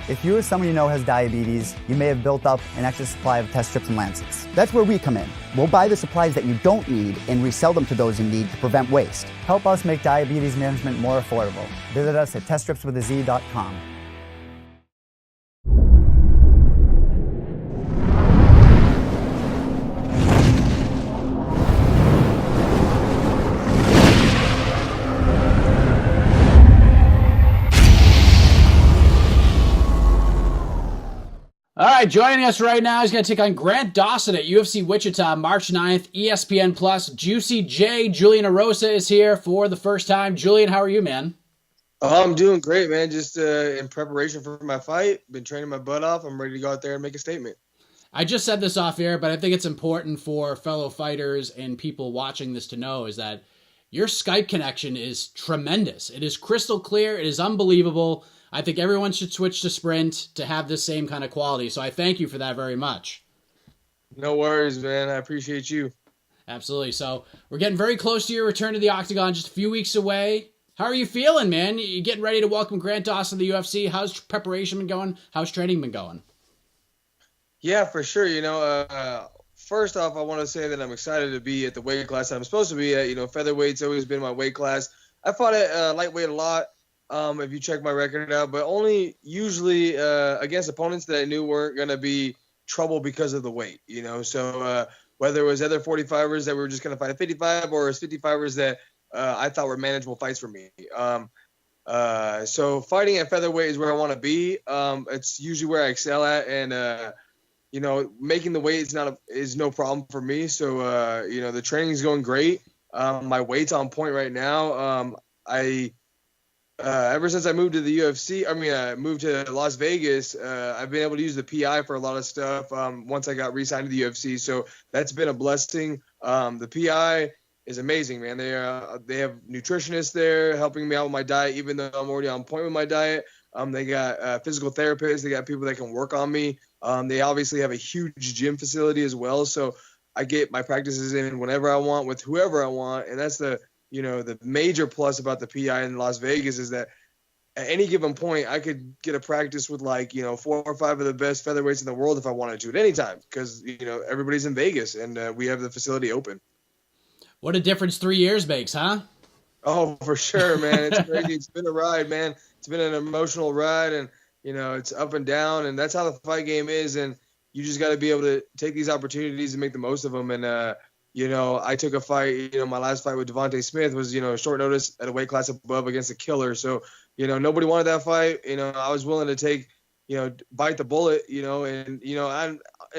If you or someone you know has diabetes, you may have built up an extra supply of test strips and lancets. That's where we come in. We'll buy the supplies that you don't need and resell them to those in need to prevent waste. Help us make diabetes management more affordable. Visit us at teststripswithaz.com. All right, joining us right now, he's going to take on Grant Dawson at UFC Wichita, March 9th, ESPN Plus. Juicy J, Julian Erosa is here for the first time. Julian, how are you, man? Oh, I'm doing great, man. Just in preparation for my fight. Been training my butt off. I'm ready to go out there and make a statement. I just said this off air, but I think it's important for fellow fighters and people watching this to know is that your Skype connection is tremendous. It is crystal clear. It is unbelievable. I think everyone should switch to Sprint to have this same kind of quality. So I thank you for that very much. No worries, man. I appreciate you. Absolutely. So we're getting very close to your return to the Octagon, just a few weeks away. How are you feeling, man? You getting ready to welcome Grant Dawson to the UFC? How's preparation been going? How's training been going? Yeah, for sure. First off, I want to say that I'm excited to be at the weight class that I'm supposed to be at. Featherweight's always been my weight class. I fought at lightweight a lot. If you check my record out, but only usually against opponents that I knew weren't going to be trouble because of the weight, So whether it was other 45ers that were just going to fight at 55 or as 55ers that I thought were manageable fights for me. So fighting at featherweight is where I want to be. It's usually where I excel at, and making the weight is no problem for me. So the training is going great. My weight's on point right now. Ever since I moved to the UFC, moved to Las Vegas, I've been able to use the PI for a lot of stuff once I got re-signed to the UFC. So that's been a blessing. The PI is amazing, man. They have nutritionists there helping me out with my diet, even though I'm already on point with my diet. They got physical therapists. They got people that can work on me. They obviously have a huge gym facility as well. So I get my practices in whenever I want with whoever I want. And that's the major plus about the PI in Las Vegas is that at any given point, I could get a practice with 4 or 5 of the best featherweights in the world if I wanted to at any time because, everybody's in Vegas and we have the facility open. What a difference 3 years makes, huh? Oh, for sure, man. It's crazy. It's been a ride, man. It's been an emotional ride and, it's up and down and that's how the fight game is. And you just got to be able to take these opportunities and make the most of them. And, I took a fight, my last fight with Devonte Smith was, short notice at a weight class above against a killer. So, nobody wanted that fight. I was willing to take, bite the bullet, and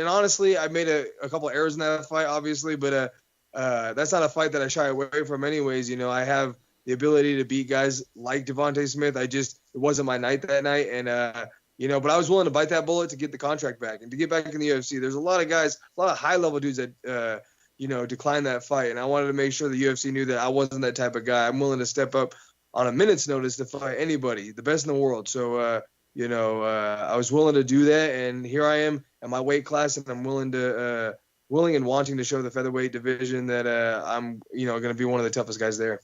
honestly, I made a couple errors in that fight, obviously, but that's not a fight that I shy away from anyways. I have the ability to beat guys like Devonte Smith. It wasn't my night that night. And, but I was willing to bite that bullet to get the contract back and to get back in the UFC. There's a lot of guys, a lot of high level dudes that, declined that fight. And I wanted to make sure the UFC knew that I wasn't that type of guy. I'm willing to step up on a minute's notice to fight anybody, the best in the world. So, I was willing to do that. And here I am at my weight class and I'm willing and wanting to show the featherweight division that I'm, going to be one of the toughest guys there.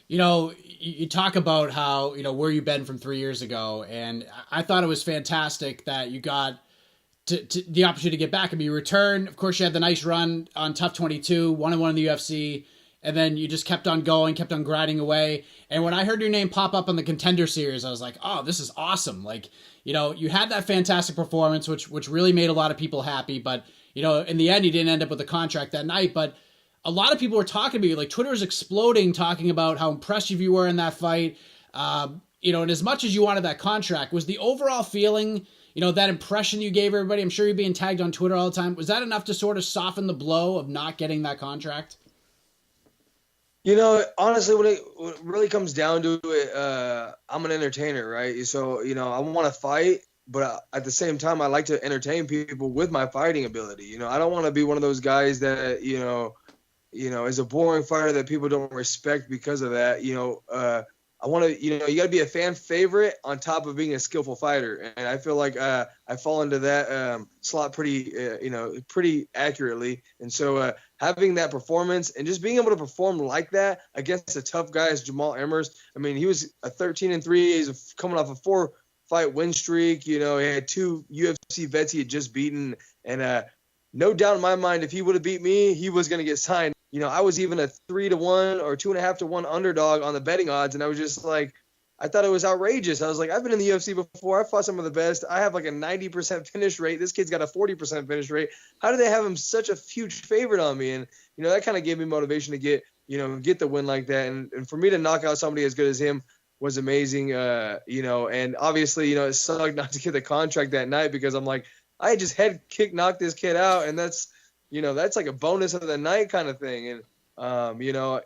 You talk about how, where you've been from 3 years ago. And I thought it was fantastic that you got to the opportunity to get back. You returned. Of course, you had the nice run on Tough 22, 1-1 in the UFC. And then you just kept on going, kept on grinding away. And when I heard your name pop up on the Contender Series, I was like, oh, this is awesome. You had that fantastic performance, which really made a lot of people happy. But, in the end, you didn't end up with a contract that night. But a lot of people were talking to you. Twitter was exploding, talking about how impressive you were in that fight. And as much as you wanted that contract, was the overall feeling, that impression you gave everybody, I'm sure you're being tagged on Twitter all the time. Was that enough to sort of soften the blow of not getting that contract? Honestly, when it really comes down to it, I'm an entertainer, right? So, I want to fight, but at the same time, I like to entertain people with my fighting ability. I don't want to be one of those guys that, is a boring fighter that people don't respect because of that. I want to, you got to be a fan favorite on top of being a skillful fighter. And I feel like I fall into that slot pretty accurately. And so having that performance and just being able to perform like that against a tough guy as Jamal Emmers. I mean, he was a 13-3. He's coming off of fight win streak. You know, he had 2 UFC vets he had just beaten. And no doubt in my mind, if he would have beat me, he was going to get signed. You know, I was even a 3-1 or 2.5-1 underdog on the betting odds. And I was just like, I thought it was outrageous. I was like, I've been in the UFC before. I fought some of the best. I have like a 90% finish rate. This kid's got a 40% finish rate. How do they have him such a huge favorite on me? And, you know, that kind of gave me motivation to get the win like that. And for me to knock out somebody as good as him was amazing. You know, and obviously, you know, it sucked not to get the contract that night because I'm like, I just head kick knocked this kid out. And that's like a bonus of the night kind of thing. And, you know,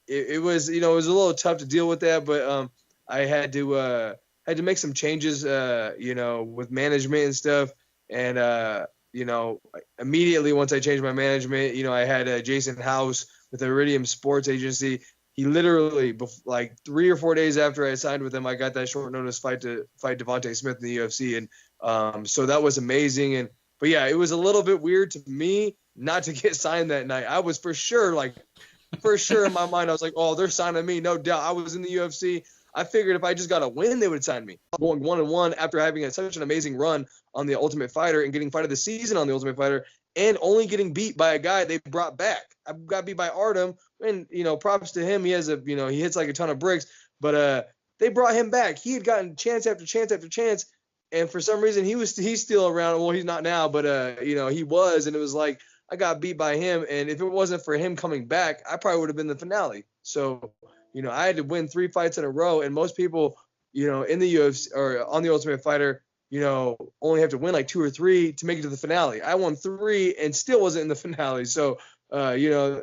it was a little tough to deal with that, but, I had to make some changes, you know, with management and stuff. And, you know, immediately once I changed my management, you know, I had Jason House with the Iridium Sports Agency. He literally, like 3 or 4 days after I signed with him, I got that short notice fight to fight Devonte Smith in the UFC. And so that was amazing. But yeah, it was a little bit weird to me not to get signed that night. I was for sure in my mind, I was like, oh, they're signing me. No doubt. I was in the UFC. I figured if I just got a win, they would sign me. Going 1-1 after having such an amazing run on the Ultimate Fighter and getting fight of the season on the Ultimate Fighter and only getting beat by a guy they brought back. I got beat by Artem, and, you know, props to him. He has he hits like a ton of bricks, but they brought him back. He had gotten chance after chance after chance, and for some reason he's still around. Well, he's not now, but you know, he was, and it was like I got beat by him, and if it wasn't for him coming back, I probably would have been the finale. So, you know, I had to win 3 fights in a row, and most people, you know, in the UFC or on the Ultimate Fighter, you know, only have to win like 2 or 3 to make it to the finale. I won 3 and still wasn't in the finale. So, you know,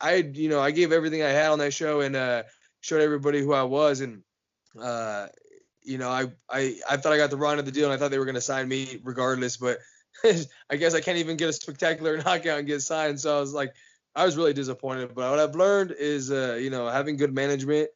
I gave everything I had on that show and showed everybody who I was. And, you know, I thought I got the run of the deal, and I thought they were going to sign me regardless. But I guess I can't even get a spectacular knockout and get signed. So I was really disappointed, but what I've learned is, you know, having good management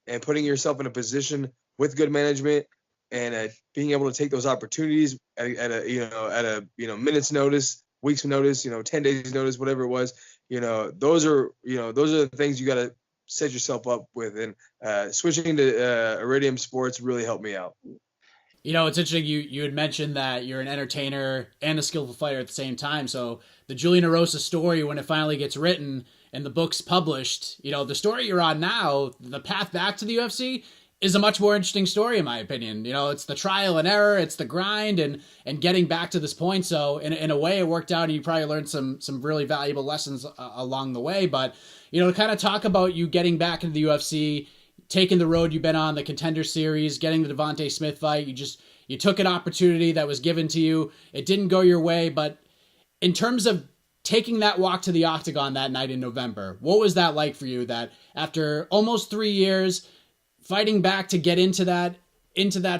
and putting yourself in a position with good management and being able to take those opportunities at a minutes notice, weeks notice, you know, 10 days notice, whatever it was, you know, those are the things you got to set yourself up with. And switching to Iridium Sports really helped me out. You know, it's interesting. You had mentioned that you're an entertainer and a skillful fighter at the same time. So the Julian Erosa story, when it finally gets written and the book's published, you know, the story you're on now, the path back to the UFC, is a much more interesting story, in my opinion. You know, it's the trial and error, it's the grind and getting back to this point. So in a way, it worked out, and you probably learned some really valuable lessons along the way. But, you know, to kind of talk about you getting back into the UFC, taking the road you've been on, the Contender Series, getting the Devonte Smith fight, you took an opportunity that was given to you. It didn't go your way, but in terms of taking that walk to the Octagon that night in November, what was that like for you, that after almost 3 years fighting back to get into that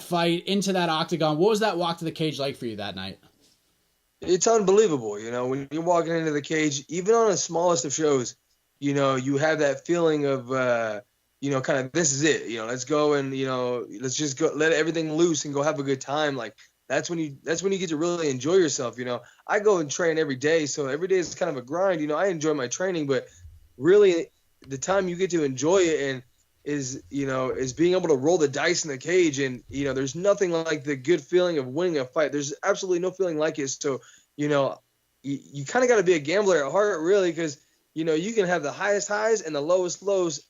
fight, into that Octagon, what was that walk to the cage like for you that night? It's unbelievable. You know, when you're walking into the cage, even on the smallest of shows, you know, you have that feeling of, you know, kind of, this is it, you know, let's go and, you know, let's just go, let everything loose and go have a good time. Like, that's when you get to really enjoy yourself. You know, I go and train every day, so every day is kind of a grind. You know, I enjoy my training, but really the time you get to enjoy it and is being able to roll the dice in the cage. And, you know, there's nothing like the good feeling of winning a fight. There's absolutely no feeling like it. So, you know, you kind of got to be a gambler at heart, really, because, you know, you can have the highest highs and the lowest lows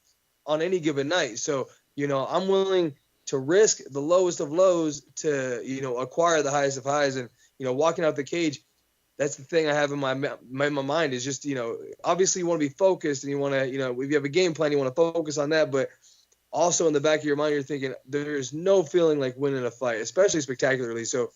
on any given night. So, you know, I'm willing to risk the lowest of lows to, you know, acquire the highest of highs. And, you know, walking out the cage, that's the thing I have in my mind is just, you know, obviously you want to be focused and you want to, you know, if you have a game plan, you want to focus on that. But also in the back of your mind, you're thinking there's no feeling like winning a fight, especially spectacularly. So,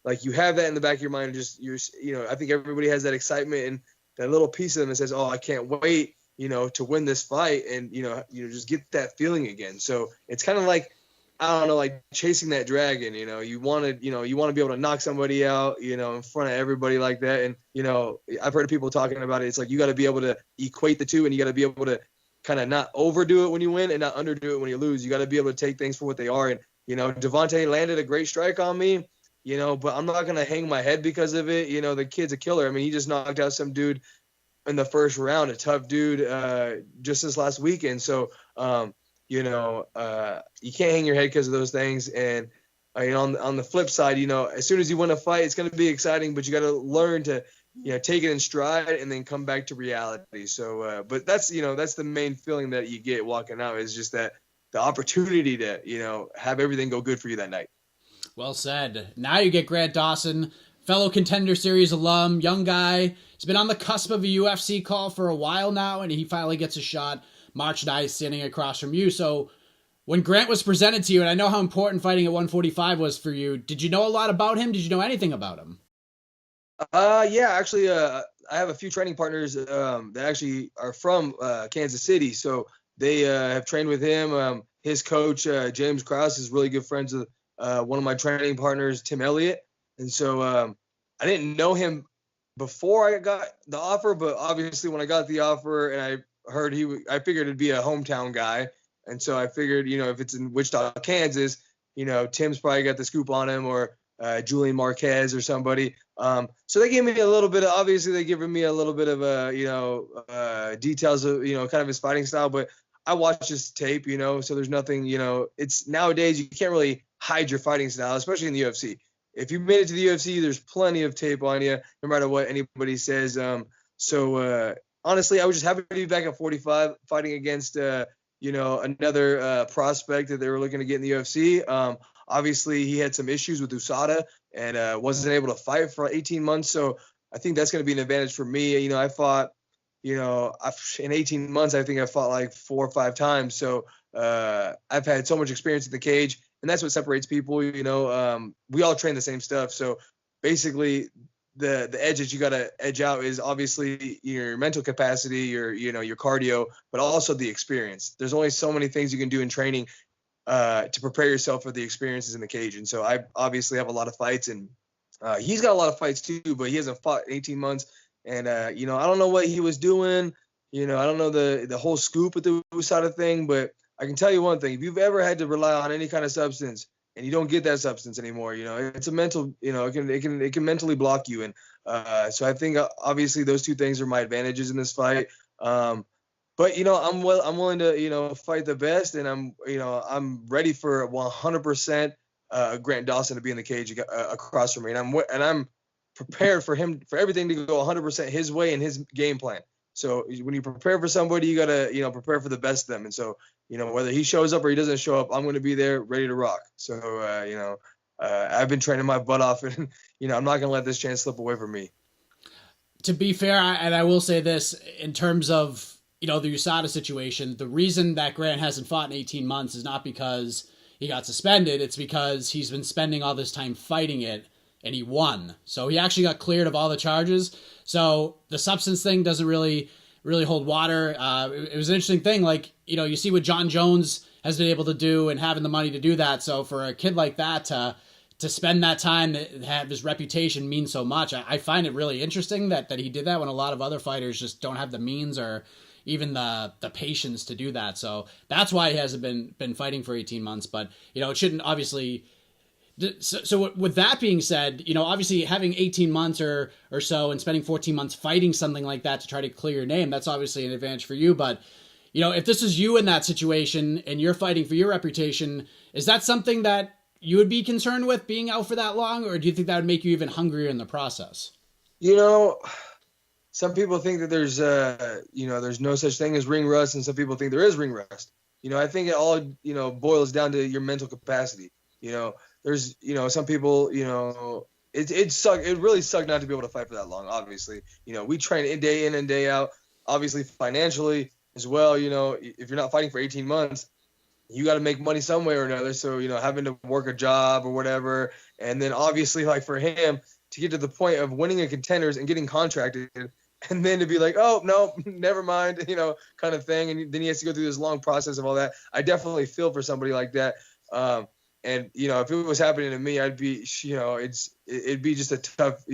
like, you have that in the back of your mind, and just, you know, I think everybody has that excitement and that little piece of them that says, oh, I can't wait, you know, to win this fight and, you know, just get that feeling again. So it's kind of like, I don't know, like chasing that dragon, you know, you want to be able to knock somebody out, you know, in front of everybody like that. And, you know, I've heard people talking about it. It's like, you got to be able to equate the two, and you got to be able to kind of not overdo it when you win and not underdo it when you lose. You got to be able to take things for what they are. And, you know, Devonte landed a great strike on me, you know, but I'm not going to hang my head because of it. You know, the kid's a killer. I mean, he just knocked out some dude in the first round, a tough dude, just this last weekend. So, you know, you can't hang your head because of those things. And, On the flip side, as soon as you win a fight, it's going to be exciting, but you got to learn to, take it in stride and then come back to reality. So, but that's the main feeling that you get walking out, is just that the opportunity to, have everything go good for you that night. Well said. Now you get Grant Dawson, fellow Contender Series alum, young guy. He's been on the cusp of a UFC call for a while now, and he finally gets a shot March 9th standing across from you. So when Grant was presented to you, and I know how important fighting at 145 was for you, did you know a lot about him? Did you know anything about him? Yeah, actually, I have a few training partners that actually are from Kansas City, so they have trained with him. His coach, James Krause, is really good friends with one of my training partners, Tim Elliott, and so I didn't know him before I got the offer, but obviously when I got the offer and I heard I figured it'd be a hometown guy, and so I figured, if it's in Wichita, Kansas, Tim's probably got the scoop on him, or Julian Marquez or somebody. So they gave me a little bit of, obviously they given me a little bit of, details of, kind of his fighting style, but I watched his tape, so there's nothing, it's nowadays you can't really hide your fighting style, especially in the UFC. If you made it to the UFC, there's plenty of tape on you, no matter what anybody says. So honestly, I was just happy to be back at 45 fighting against, another prospect that they were looking to get in the UFC. Obviously, he had some issues with USADA and wasn't able to fight for 18 months. So I think that's going to be an advantage for me. I fought, in 18 months, I think I fought like 4 or 5 times. So I've had so much experience in the cage, and that's what separates people. We all train the same stuff. So basically, the edge that you got to edge out is obviously your mental capacity, your cardio, but also the experience. There's only so many things you can do in training to prepare yourself for the experiences in the cage. And so I obviously have a lot of fights, and he's got a lot of fights too, but he hasn't fought in 18 months. And, I don't know what he was doing. I don't know the whole scoop with the USADA thing, but I can tell you one thing. If you've ever had to rely on any kind of substance and you don't get that substance anymore, it's a mental, it can mentally block you. And so I think obviously those two things are my advantages in this fight. But I'm willing to fight the best, and I'm ready for 100% Grant Dawson to be in the cage across from me, and I'm prepared for everything to go 100% his way and his game plan. So when you prepare for somebody, you gotta prepare for the best of them. And so whether he shows up or he doesn't show up, I'm going to be there ready to rock. So I've been training my butt off, and I'm not going to let this chance slip away from me. To be fair, and I will say this in terms of the USADA situation, the reason that Grant hasn't fought in 18 months is not because he got suspended. It's because he's been spending all this time fighting it, and he won. So he actually got cleared of all the charges. So the substance thing doesn't really hold water. It was an interesting thing. Like, you see what John Jones has been able to do and having the money to do that. So for a kid like that to spend that time, to have his reputation mean so much, I find it really interesting that he did that when a lot of other fighters just don't have the means or even the patience to do that. So that's why he hasn't been fighting for 18 months. But, it shouldn't obviously. So with that being said, obviously having 18 months or so and spending 14 months fighting something like that to try to clear your name, that's obviously an advantage for you. But, if this is you in that situation and you're fighting for your reputation, is that something that you would be concerned with, being out for that long? Or do you think that would make you even hungrier in the process? Some people think that there's no such thing as ring rust, and some people think there is ring rust. I think it all, boils down to your mental capacity. There's, some people, it really sucked not to be able to fight for that long, obviously. We train day in and day out, obviously financially as well. If you're not fighting for 18 months, you got to make money some way or another. So, having to work a job or whatever. And then obviously, like for him to get to the point of winning a Contenders and getting contracted, and then to be like, oh, no, never mind, kind of thing. And then he has to go through this long process of all that. I definitely feel for somebody like that. And, if it was happening to me, I'd be, it'd be just a tough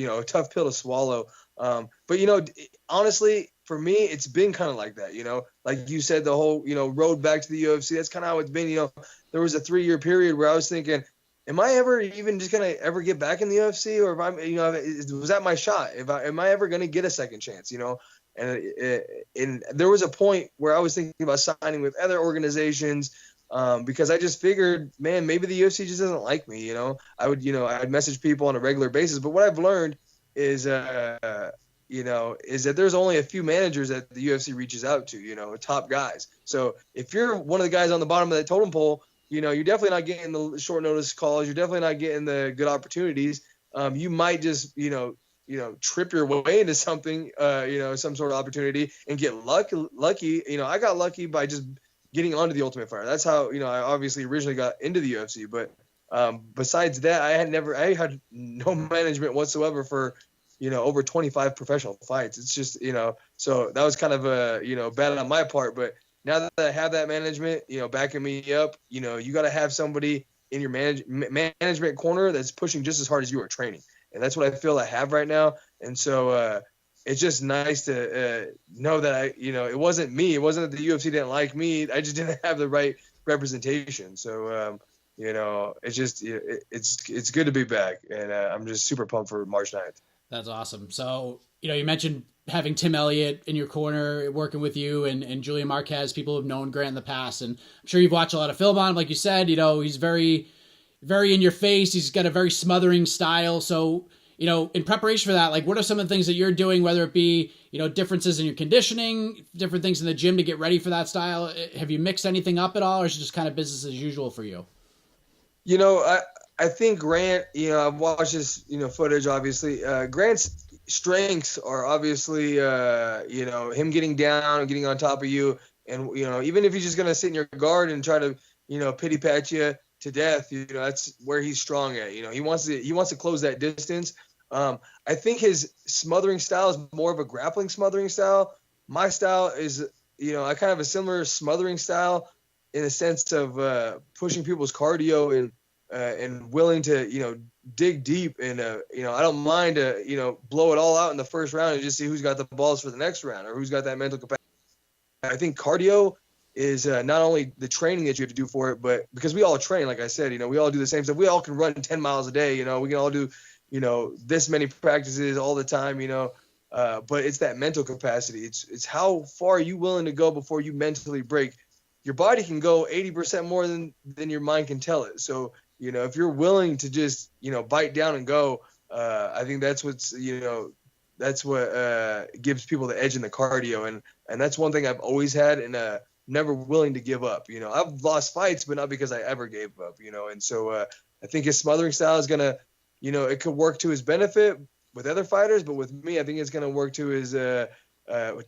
pill to swallow. But, honestly, for me, it's been kind of like that, like you said, the whole, road back to the UFC. That's kind of how it's been. There was a 3-year period where I was thinking, am I ever even just going to ever get back in the UFC? Or if I'm, was that my shot? Am I ever going to get a second chance, And there was a point where I was thinking about signing with other organizations, because I just figured, man, maybe the UFC just doesn't like me. I'd message people on a regular basis, but what I've learned is, is that there's only a few managers that the UFC reaches out to, top guys. So if you're one of the guys on the bottom of that totem pole, you're definitely not getting the short notice calls. You're definitely not getting the good opportunities. You might just, trip your way into something, some sort of opportunity and get lucky. I got lucky by just getting onto the Ultimate Fighter. That's how, I obviously originally got into the UFC. But besides that, I had no management whatsoever for, over 25 professional fights. It's just, so that was kind of bad on my part. But now that I have that management, backing me up, you got to have somebody in your management corner that's pushing just as hard as you are training. And that's what I feel I have right now. And so it's just nice to know that it wasn't me. It wasn't that the UFC didn't like me. I just didn't have the right representation. So, it's just, it's good to be back. And I'm just super pumped for March 9th. That's awesome. So, you mentioned having Tim Elliott in your corner, working with you, and Julian Marquez, people who've known Grant in the past. And I'm sure you've watched a lot of film on him. Like you said, he's very, very in your face. He's got a very smothering style. So, in preparation for that, like, what are some of the things that you're doing, whether it be, differences in your conditioning, different things in the gym to get ready for that style? Have you mixed anything up at all, or is it just kind of business as usual for you? I think Grant, I've watched his, footage, obviously. Grant's strengths are obviously, him getting down and getting on top of you. And, even if he's just going to sit in your guard and try to, pity pat you to death, that's where he's strong at. He wants to close that distance. I think his smothering style is more of a grappling smothering style. My style is, I kind of have a similar smothering style in the sense of pushing people's cardio and willing to, dig deep. And, I don't mind to, blow it all out in the first round and just see who's got the balls for the next round or who's got that mental capacity. I think cardio is not only the training that you have to do for it, but because we all train, like I said, we all do the same stuff. We all can run 10 miles a day, we can all do, this many practices all the time, but it's that mental capacity. It's how far are you willing to go before you mentally break. Your body can go 80% more than your mind can tell it. So, if you're willing to just, bite down and go, I think that's what's, that's what gives people the edge in the cardio. And that's one thing I've always had and never willing to give up. I've lost fights, but not because I ever gave up, and so I think his smothering style is going to, it could work to his benefit with other fighters, but with me, I think it's going to work to his, to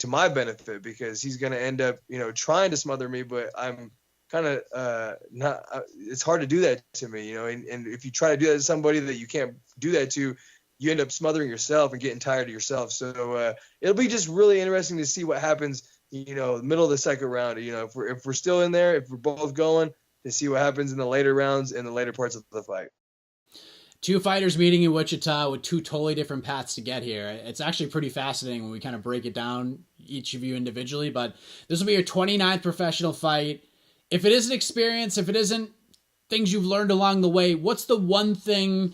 my benefit because he's going to end up, trying to smother me, but I'm kind of not, it's hard to do that to me, and if you try to do that to somebody that you can't do that to, you end up smothering yourself and getting tired of yourself. So it'll be just really interesting to see what happens, middle of the second round, if we're still in there, if we're both going, to see what happens in the later rounds and the later parts of the fight. Two fighters meeting in Wichita with two totally different paths to get here. It's actually pretty fascinating when we kind of break it down, each of you individually, but this will be your 29th professional fight. If it isn't experience, if it isn't things you've learned along the way, what's the one thing,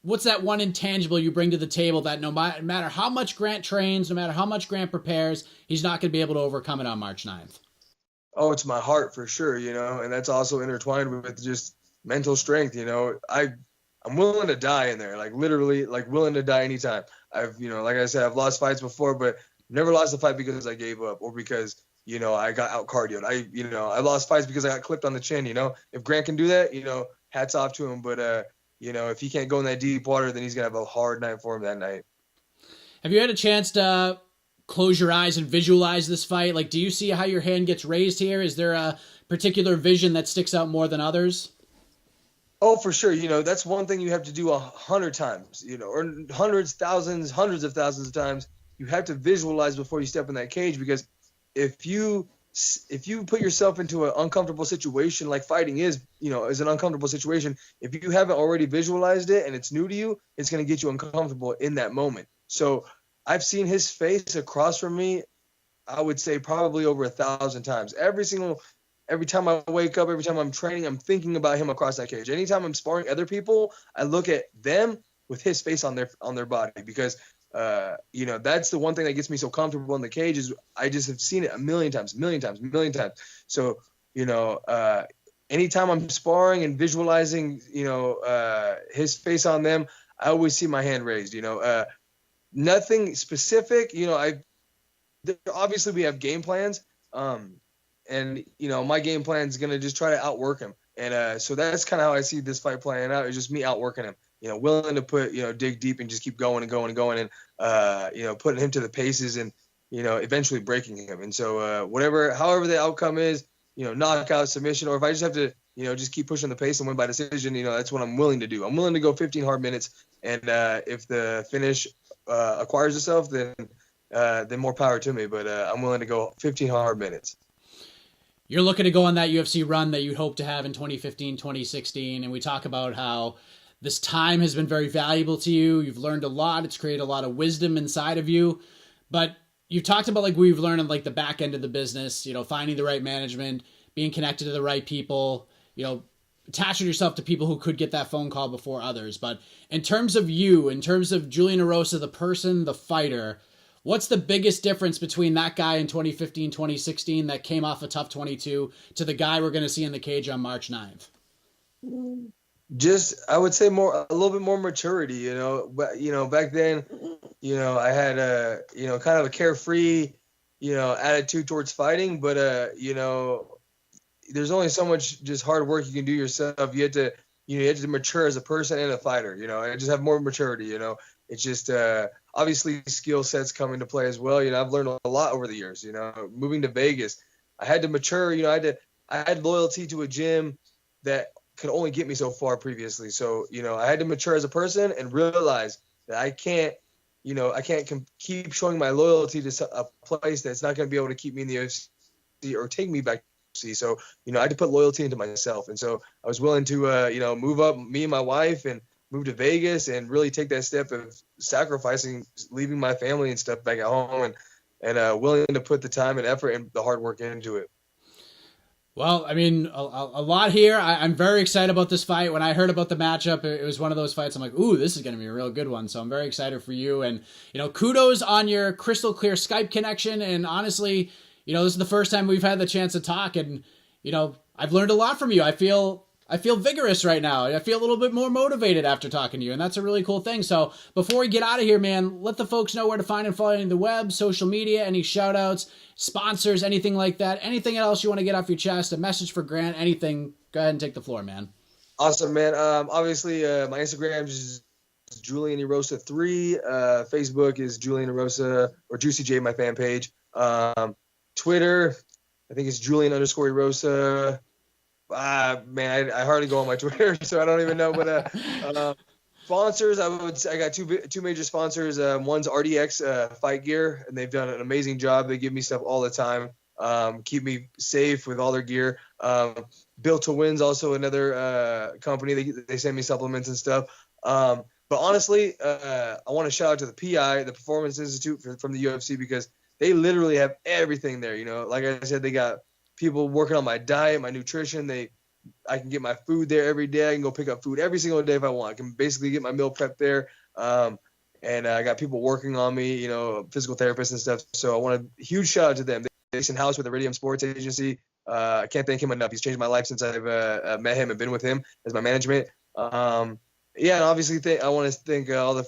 what's that one intangible you bring to the table that no matter how much Grant trains, no matter how much Grant prepares, he's not going to be able to overcome it on March 9th? Oh, it's my heart for sure, and that's also intertwined with just mental strength. I'm willing to die in there, like literally, like willing to die anytime. I've, like I said, I've lost fights before, but never lost a fight because I gave up or because, I got out cardioed. I lost fights because I got clipped on the chin. If Grant can do that, hats off to him. But, if he can't go in that deep water, then he's going to have a hard night for him that night. Have you had a chance to close your eyes and visualize this fight? Like, do you see how your hand gets raised here? Is there a particular vision that sticks out more than others? Oh, for sure. That's one thing you have to do 100 times, or hundreds, thousands, hundreds of thousands of times. You have to visualize before you step in that cage, because if you put yourself into an uncomfortable situation, like fighting is an uncomfortable situation, if you haven't already visualized it and it's new to you, it's going to get you uncomfortable in that moment. So I've seen his face across from me, I would say probably over 1,000 times. Every time I wake up, every time I'm training, I'm thinking about him across that cage. Anytime I'm sparring other people, I look at them with his face on their body, because that's the one thing that gets me so comfortable in the cage is I just have seen it a million times. So anytime I'm sparring and visualizing, his face on them, I always see my hand raised. Nothing specific. Obviously we have game plans, and my game plan is gonna just try to outwork him, and so that's kind of how I see this fight playing out. It's just me outworking him. Willing to put dig deep and just keep going and going and going, and putting him to the paces and eventually breaking him. And so however the outcome is, knockout, submission, or if I just have to just keep pushing the pace and win by decision, that's what I'm willing to do. I'm willing to go 15 hard minutes, and if the finish acquires itself, then more power to me. But I'm willing to go 15 hard minutes. You're looking to go on that UFC run that you hope to have in 2015, 2016, and we talk about how this time has been very valuable to you. You've learned a lot. It's created a lot of wisdom inside of you. But you've talked about we've learned on the back end of the business, finding the right management, being connected to the right people, attaching yourself to people who could get that phone call before others. But in terms of you, in terms of Julian Erosa, the person, the fighter, what's the biggest difference between that guy in 2015, 2016 that came off a tough 22 to the guy we're going to see in the cage on March 9th? Just, I would say a little bit more maturity, but, back then, I had kind of a carefree, attitude towards fighting, but, there's only so much just hard work you can do yourself. You have to mature as a person and a fighter, I just have more maturity, it's just, obviously skill sets come into play as well. I've learned a lot over the years, moving to Vegas, I had to mature, I had loyalty to a gym that could only get me so far previously. So, I had to mature as a person and realize that I can't keep showing my loyalty to a place that's not going to be able to keep me in the UFC or take me back to the UFC. So, I had to put loyalty into myself. And so I was willing to, move up, me and my wife, and move to Vegas and really take that step of sacrificing, leaving my family and stuff back at home, and willing to put the time and effort and the hard work into it. Well, I mean, a lot here. I'm very excited about this fight. When I heard about the matchup, it was one of those fights I'm like, ooh, this is going to be a real good one. So I'm very excited for you. And, kudos on your crystal clear Skype connection. And honestly, this is the first time we've had the chance to talk. And, I've learned a lot from you. I feel vigorous right now. I feel a little bit more motivated after talking to you, and that's a really cool thing. So before we get out of here, man, let the folks know where to find and follow you on the web, social media, any shout outs, sponsors, anything like that, anything else you want to get off your chest, a message for Grant, anything. Go ahead and take the floor, man. Awesome, man. Obviously, my Instagram is Julian Erosa 3. Facebook is Julian Erosa or Juicy J, my fan page. Twitter, I think it's Julian_Erosa. Man, I hardly go on my Twitter, so I don't even know. But sponsors, I got two major sponsors. One's RDX Fight Gear, and they've done an amazing job. They give me stuff all the time, keep me safe with all their gear. Built to Win's also another company. They send me supplements and stuff. But honestly, I want to shout out to the PI, the Performance Institute from the UFC, because they literally have everything there. Like I said, they got people working on my diet, my nutrition. I can get my food there every day. I can go pick up food every single day if I want. I can basically get my meal prep there. And I got people working on me, physical therapists and stuff. So I want a huge shout out to them. They're in house with the Iridium Sports Agency. I can't thank him enough. He's changed my life since I've met him and been with him as my management. And obviously I want to thank all the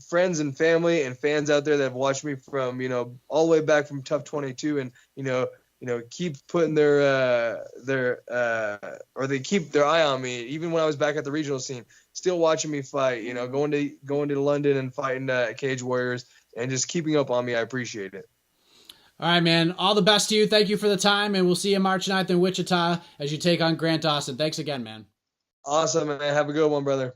friends and family and fans out there that have watched me from, all the way back from Tough 22, and, keep putting they keep their eye on me, even when I was back at the regional scene, still watching me fight, going to London and fighting Cage Warriors and just keeping up on me. I appreciate it. All right, man. All the best to you. Thank you for the time, and we'll see you March 9th in Wichita as you take on Grant Dawson. Thanks again, man. Awesome, man. Have a good one, brother.